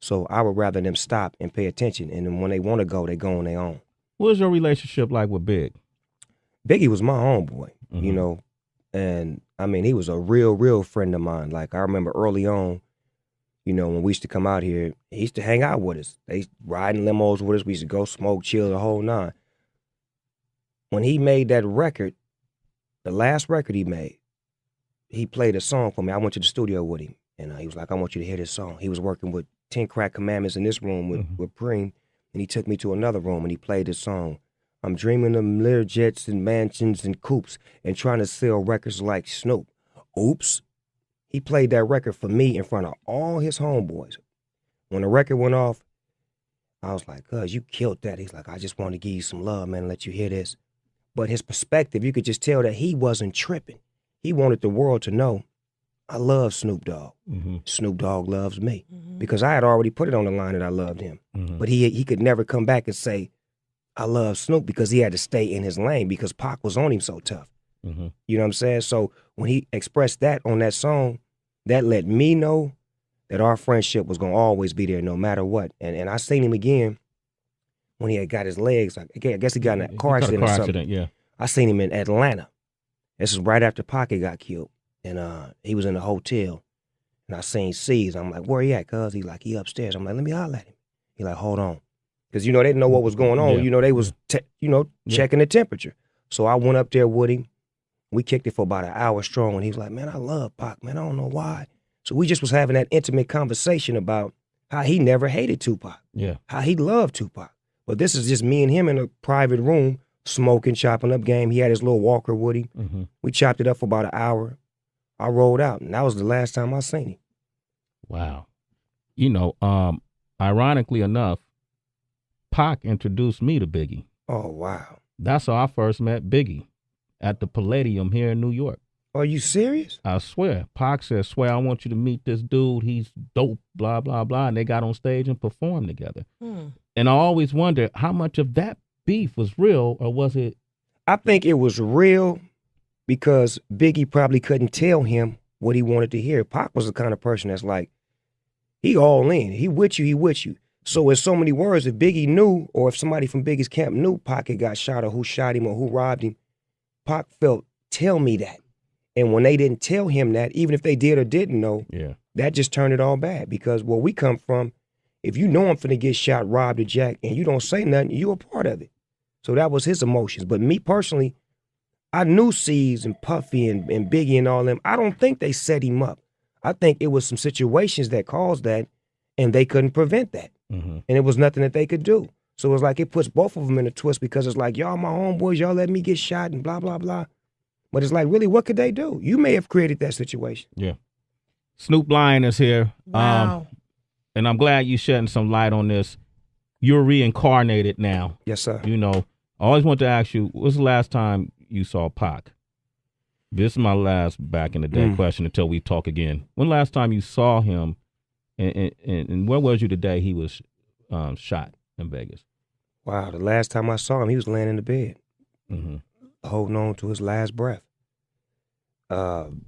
So I would rather them stop and pay attention. And then when they want to go, they go on their own. What was your relationship like with Big? Biggie was my homeboy, Mm-hmm. you know, and I mean, he was a real friend of mine. Like I remember early on, you know, when we used to come out here, he used to hang out with us. They riding limos with us. We used to go smoke, chill, the whole nine. When he made that record, the last record he made, he played a song for me. I went to the studio with him, and he was like, I want you to hear this song. He was working with 10 Crack Commandments in this room with Preem, and he took me to another room, and he played this song. I'm dreaming of Lear jets and mansions and coupes and trying to sell records like Snoop. Oops. He played that record for me in front of all his homeboys. When the record went off, I was like, cuz, you killed that. He's like, I just want to give you some love, man, and let you hear this. But his perspective, you could just tell that he wasn't tripping. He wanted the world to know, I love Snoop Dogg. Mm-hmm. Snoop Dogg loves me. Because I had already put it on the line that I loved him. Mm-hmm. But he could never come back and say, I love Snoop, because he had to stay in his lane because Pac was on him so tough. Mm-hmm. You know what I'm saying? So when he expressed that on that song, that let me know that our friendship was going to always be there no matter what. And I seen him again when he had got his legs. I guess he got in a car accident or something. Yeah. I seen him in Atlanta. This is right after Pocket got killed. And he was in a hotel. And I seen C's. I'm like, where he at, cuz? He like, he upstairs. I'm like, let me holler at him. He like, hold on. Because, you know, they didn't know what was going on. Yeah. You know, they was, checking the temperature. So I went up there with him. We kicked it for about an hour strong. And he was like, man, I love Pac, man. I don't know why. So we just was having that intimate conversation about how he never hated Tupac. Yeah. How he loved Tupac. But this is just me and him in a private room, smoking, chopping up game. He had his little walker with him. Mm-hmm. We chopped it up for about an hour. I rolled out, and that was the last time I seen him. Wow. You know, ironically enough, Pac introduced me to Biggie. Oh, wow. That's how I first met Biggie, at the Palladium here in New York. Are you serious? I swear. Pac said, swear, I want you to meet this dude. He's dope, blah, blah, blah. And they got on stage and performed together. And I always wondered how much of that beef was real, or was it? I think it was real because Biggie probably couldn't tell him what he wanted to hear. Pac was the kind of person that's like, he all in. He with you, he with you. So in so many words, if Biggie knew, or if somebody from Biggie's camp knew Pac had got shot, or who shot him, or who robbed him, Pac felt, tell me that. And when they didn't tell him that, even if they did or didn't know, that just turned it all bad. Because where we come from, if you know I'm finna get shot, robbed, or jacked, and you don't say nothing, you're a part of it. So that was his emotions. But me personally, I knew C's and Puffy and Biggie and all them. I don't think they set him up. I think it was some situations that caused that, and they couldn't prevent that. And it was nothing that they could do. So it was like it puts both of them in a twist, because it's like, y'all my homeboys, y'all let me get shot and blah, blah, blah. But it's like, really, what could they do? You may have created that situation. Yeah. Snoop Lion is here. Wow. And I'm glad you shedding some light on this. You're reincarnated now. Yes, sir. You know, I always want to ask you, what's the last time you saw Pac? This is my last back in the day question until we talk again. When last time you saw him, and where was you the day he was shot in Vegas? Wow, the last time I saw him, he was laying in the bed, holding on to his last breath. Man.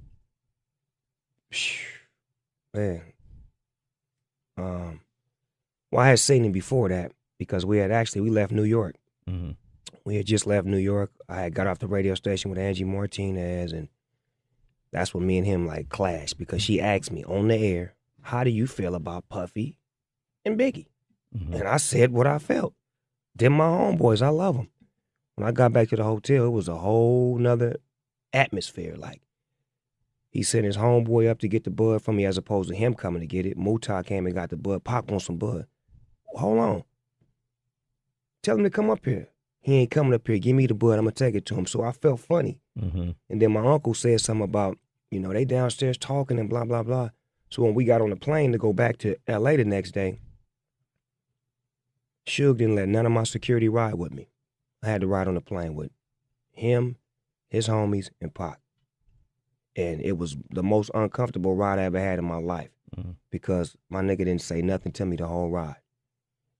Well, I had seen him before that, because we left New York. We had just left New York. I had got off the radio station with Angie Martinez, and that's when me and him like clashed, because she asked me on the air, how do you feel about Puffy and Biggie? And I said what I felt. Them my homeboys, I love them. When I got back to the hotel, it was a whole nother atmosphere. Like, he sent his homeboy up to get the bud from me, as opposed to him coming to get it. Muta came and got the bud. Pac wants some bud. Hold on. Tell him to come up here. He ain't coming up here. Give me the bud. I'm going to take it to him. So I felt funny. And then my uncle said something about, you know, they downstairs talking and blah, blah, blah. So when we got on the plane to go back to L.A. the next day, Suge didn't let none of my security ride with me. I had to ride on the plane with him, his homies, and Pac. And it was the most uncomfortable ride I ever had in my life, because my nigga didn't say nothing to me the whole ride.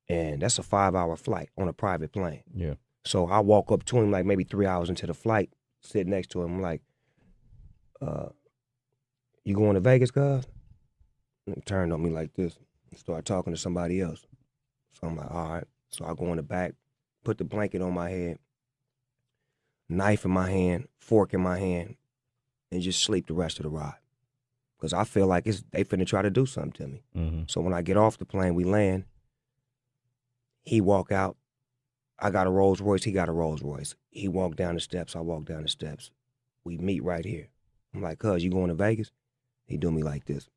And that's a 5-hour flight on a private plane. Yeah. So I walk up to him like maybe 3 hours into the flight, sit next to him. I'm like, you going to Vegas, cuz? And he turned on me like this. Start talking to somebody else. So I'm like, all right. So I go in the back, put the blanket on my head, knife in my hand, fork in my hand, and just sleep the rest of the ride. Because I feel like they finna try to do something to me. Mm-hmm. So when I get off the plane, we land. He walk out. I got a Rolls Royce. He got a Rolls Royce. He walked down the steps. I walk down the steps. We meet right here. I'm like, cuz, you going to Vegas? He do me like this.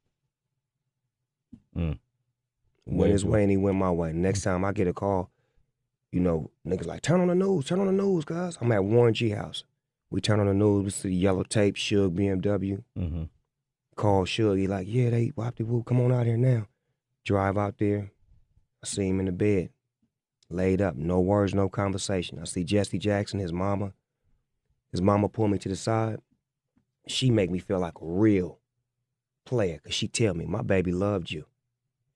Went his way and he went my way. Next time I get a call, you know, niggas like, turn on the news, cuz. I'm at Warren G house. We turn on the news, we see yellow tape, Suge BMW. Mm-hmm. Call Suge, he like, yeah, they whoop-de-whoop, come on out here now. Drive out there. I see him in the bed, laid up, no words, no conversation. I see Jesse Jackson, his mama. His mama pulled me to the side. She make me feel like a real player, because she tell me, my baby loved you,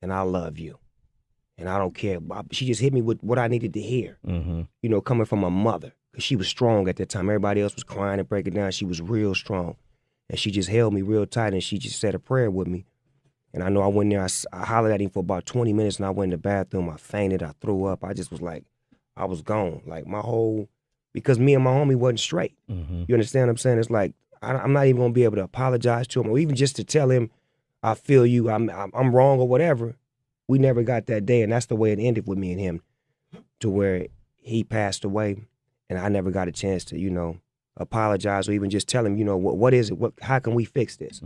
and I love you. And I don't care. She just hit me with what I needed to hear, you know, coming from my mother, because she was strong at that time. Everybody else was crying and breaking down. She was real strong. And she just held me real tight, and she just said a prayer with me. And I know I went there, I hollered at him for about 20 minutes, and I went in the bathroom. I fainted. I threw up. I just was like, I was gone. Like my whole, because me and my homie wasn't straight. You understand what I'm saying? It's like, I'm not even going to be able to apologize to him, or even just to tell him, I feel you, I'm wrong or whatever. We never got that day, and that's the way it ended with me and him, to where he passed away, and I never got a chance to, you know, apologize or even just tell him, you know, what is it? How can we fix this?